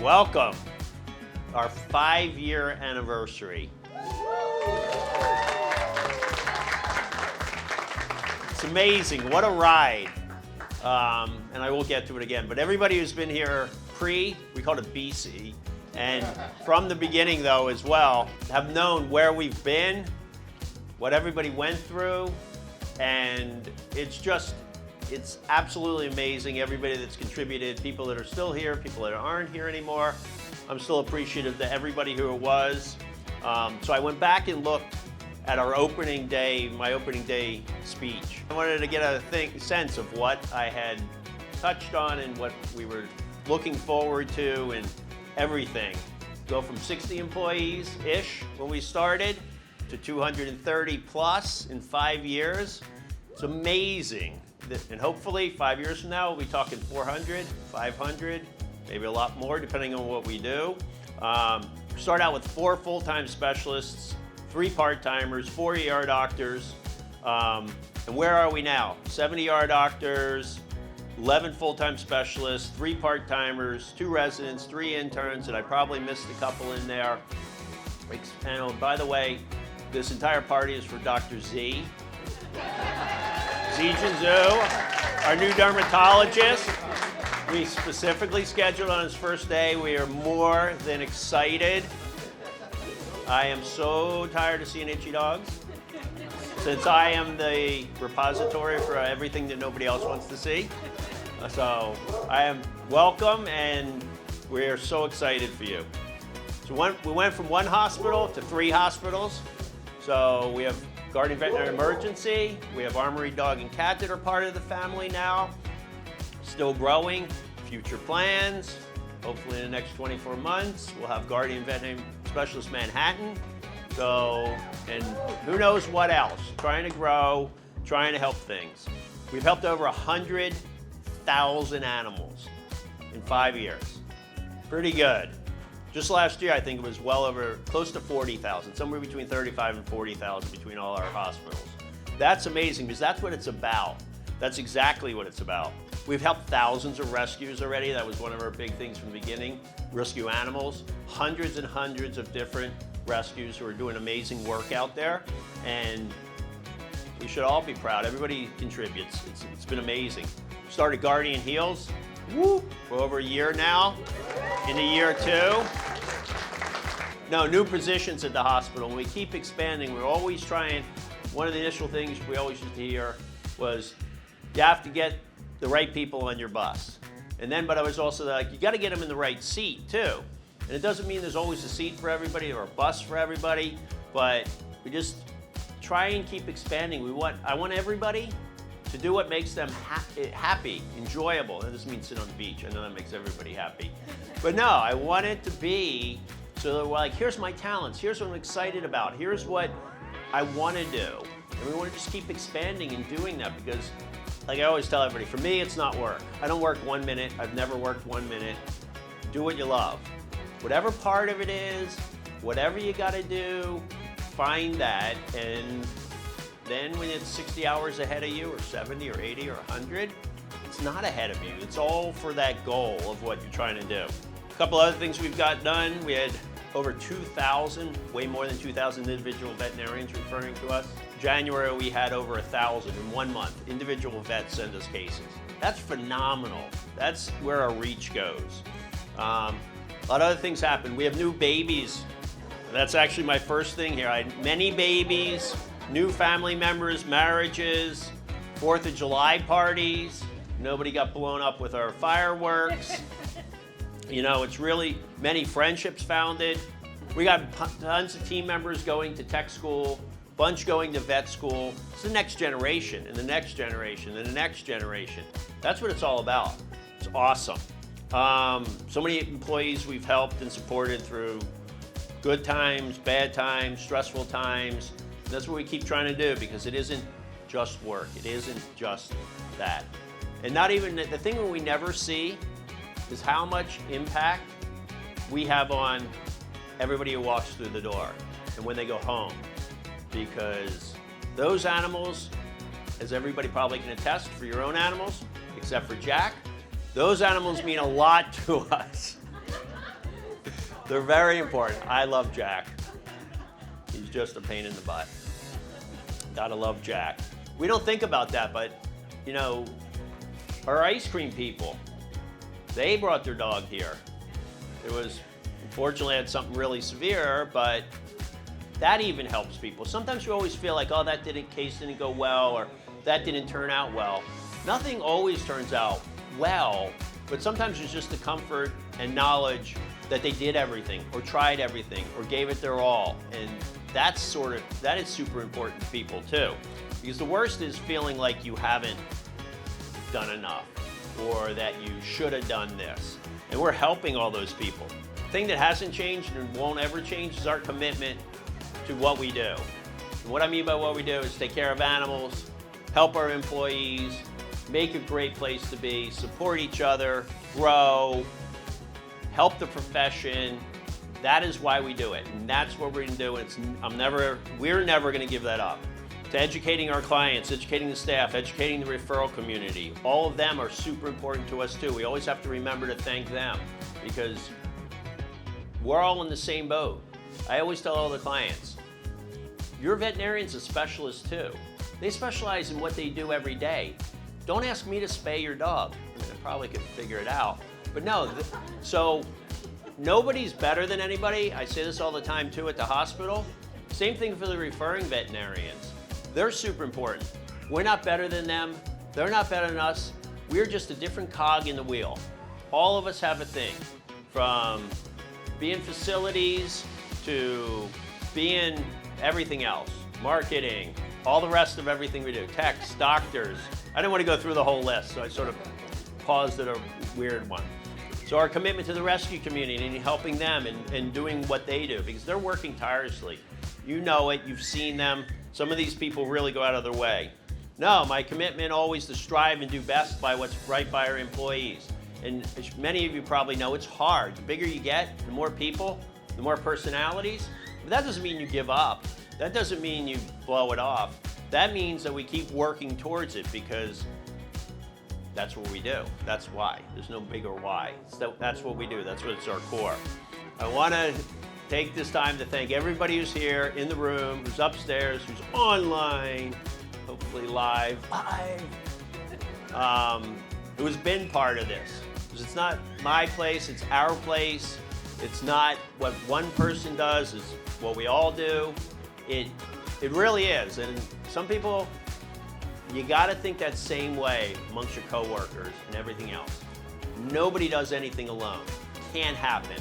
Welcome, our 5-year anniversary. It's amazing, what a ride. And I will get to it again, but everybody who's been here we called it BC, and from the beginning though as well, have known where we've been, what everybody went through, and it's absolutely amazing, everybody that's contributed, people that are still here, people that aren't here anymore. I'm still appreciative to everybody who it was. So I went back and looked at our opening day, my opening day speech. I wanted to get a sense of what I had touched on and what we were looking forward to and everything. Go from 60 employees-ish when we started to 230 plus in 5 years. It's amazing. And hopefully 5 years from now, we'll be talking 400, 500, maybe a lot more depending on what we do. Start out with 4 full-time specialists, 3 part-timers, 4 ER doctors. And where are we now? 70 ER doctors, 11 full-time specialists, 3 part-timers, 2 residents, 3 interns, and I probably missed a couple in there. And by the way, this entire party is for Dr. Z. Zhu, our new dermatologist. We specifically scheduled on his first day. We are more than excited. I am so tired of seeing itchy dogs. Since I am the repository for everything that nobody else wants to see. So I am welcome, and we are so excited for you. So we went from 1 hospital to 3 hospitals. So we have Guardian Veterinary Emergency, we have Armory Dog and Cat that are part of the family now. Still growing, future plans. Hopefully in the next 24 months, we'll have Guardian Veterinary Specialist Manhattan. So, and who knows what else. Trying to grow, trying to help things. We've helped over 100,000 animals in 5 years. Pretty good. Just last year, I think it was well over, close to 40,000, somewhere between 35 and 40,000 between all our hospitals. That's amazing because that's what it's about. That's exactly what it's about. We've helped thousands of rescues already. That was one of our big things from the beginning. Rescue animals, hundreds and hundreds of different rescues who are doing amazing work out there. And we should all be proud. Everybody contributes. It's been amazing. Started Guardian Heals, woo, for over a year now. In a year 2. No, new positions at the hospital. And we keep expanding. We're always trying. One of the initial things we always used to hear was, you have to get the right people on your bus. And then, but I was also like, you got to get them in the right seat too. And it doesn't mean there's always a seat for everybody or a bus for everybody, but we just try and keep expanding. I want everybody to do what makes them happy, enjoyable. That doesn't mean sit on the beach. I know that makes everybody happy. But no, I want it to be so that we're like, here's my talents, here's what I'm excited about, here's what I want to do. And we want to just keep expanding and doing that because, like I always tell everybody, for me, it's not work. I don't work 1 minute. I've never worked 1 minute. Do what you love. Whatever part of it is, whatever you got to do, find that. And then when it's 60 hours ahead of you, or 70 or 80 or 100, it's not ahead of you. It's all for that goal of what you're trying to do. A couple other things we've got done. We had over 2,000, way more than 2,000 individual veterinarians referring to us. January, we had over 1,000 in 1 month. Individual vets send us cases. That's phenomenal. That's where our reach goes. A lot of other things happen. We have new babies. That's actually my first thing here. I had many babies, new family members, marriages, 4th of July parties. Nobody got blown up with our fireworks. You know, it's really many friendships founded. We got tons of team members going to tech school, bunch going to vet school. It's the next generation and the next generation and the next generation. That's what it's all about. It's awesome. So many employees we've helped and supported through good times, bad times, stressful times. That's what we keep trying to do because it isn't just work. It isn't just that. And not even, the thing that we never see is how much impact we have on everybody who walks through the door and when they go home. Because those animals, as everybody probably can attest for your own animals, except for Jack, those animals mean a lot to us. They're very important. I love Jack. He's just a pain in the butt. Gotta love Jack. We don't think about that, but you know, our ice cream people, they brought their dog here. It was, unfortunately, had something really severe, but that even helps people. Sometimes you always feel like, oh, that case didn't go well, or that didn't turn out well. Nothing always turns out well, but sometimes it's just the comfort and knowledge that they did everything, or tried everything, or gave it their all. And that is super important to people too. Because the worst is feeling like you haven't done enough, or that you should have done this. And we're helping all those people. The thing that hasn't changed and won't ever change is our commitment to what we do. And what I mean by what we do is take care of animals, help our employees, make a great place to be, support each other, grow, help the profession. That is why we do it, and that's what we're gonna do. We're never gonna give that up. To educating our clients, educating the staff, educating the referral community, all of them are super important to us too. We always have to remember to thank them, because we're all in the same boat. I always tell all the clients, your veterinarian's a specialist too. They specialize in what they do every day. Don't ask me to spay your dog. I mean, I probably could figure it out, but no. So nobody's better than anybody. I say this all the time too at the hospital. Same thing for the referring veterinarians. They're super important. We're not better than them. They're not better than us. We're just a different cog in the wheel. All of us have a thing, from being facilities to being everything else, marketing, all the rest of everything we do, techs, doctors. I didn't want to go through the whole list, so I sort of paused at a weird one. So our commitment to the rescue community and helping them and doing what they do, because they're working tirelessly. You know it, you've seen them. Some of these people really go out of their way. No, my commitment always to strive and do best by what's right by our employees. And as many of you probably know, it's hard. The bigger you get, the more people, the more personalities. But that doesn't mean you give up. That doesn't mean you blow it off. That means that we keep working towards it, because that's what we do. That's why. There's no bigger why. That's what we do. That's what it's our core. I want to take this time to thank everybody who's here in the room, who's upstairs, who's online, hopefully live, who has been part of this. Because it's not my place, it's our place. It's not what one person does, it's what we all do. It really is. And some people, you gotta think that same way amongst your coworkers and everything else. Nobody does anything alone. Can't happen.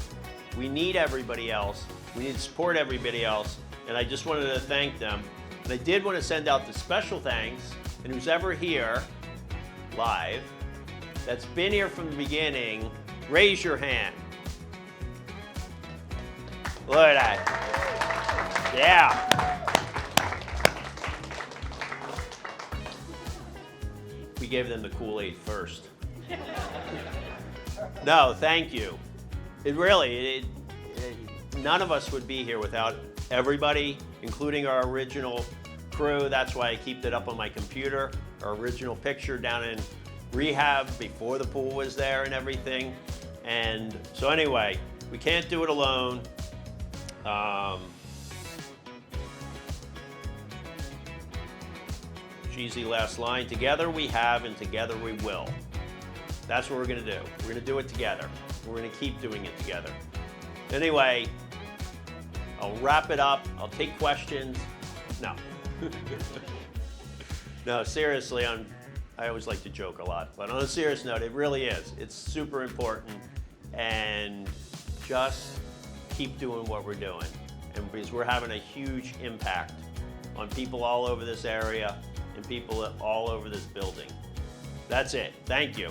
We need everybody else. We need to support everybody else. And I just wanted to thank them. And I did want to send out the special thanks, and who's ever here live, that's been here from the beginning, raise your hand. Look at that. Yeah. We gave them the Kool-Aid first. No, thank you. None of us would be here without everybody, including our original crew. That's why I keep it up on my computer. Our original picture down in rehab before the pool was there and everything. And so anyway, we can't do it alone. Cheesy last line. Together we have, and together we will. That's what we're gonna do. We're gonna do it together. We're gonna keep doing it together. Anyway, I'll wrap it up. I'll take questions. No. No, seriously, I always like to joke a lot, but on a serious note, it really is. It's super important, and just keep doing what we're doing. And because we're having a huge impact on people all over this area and people all over this building. That's it. Thank you.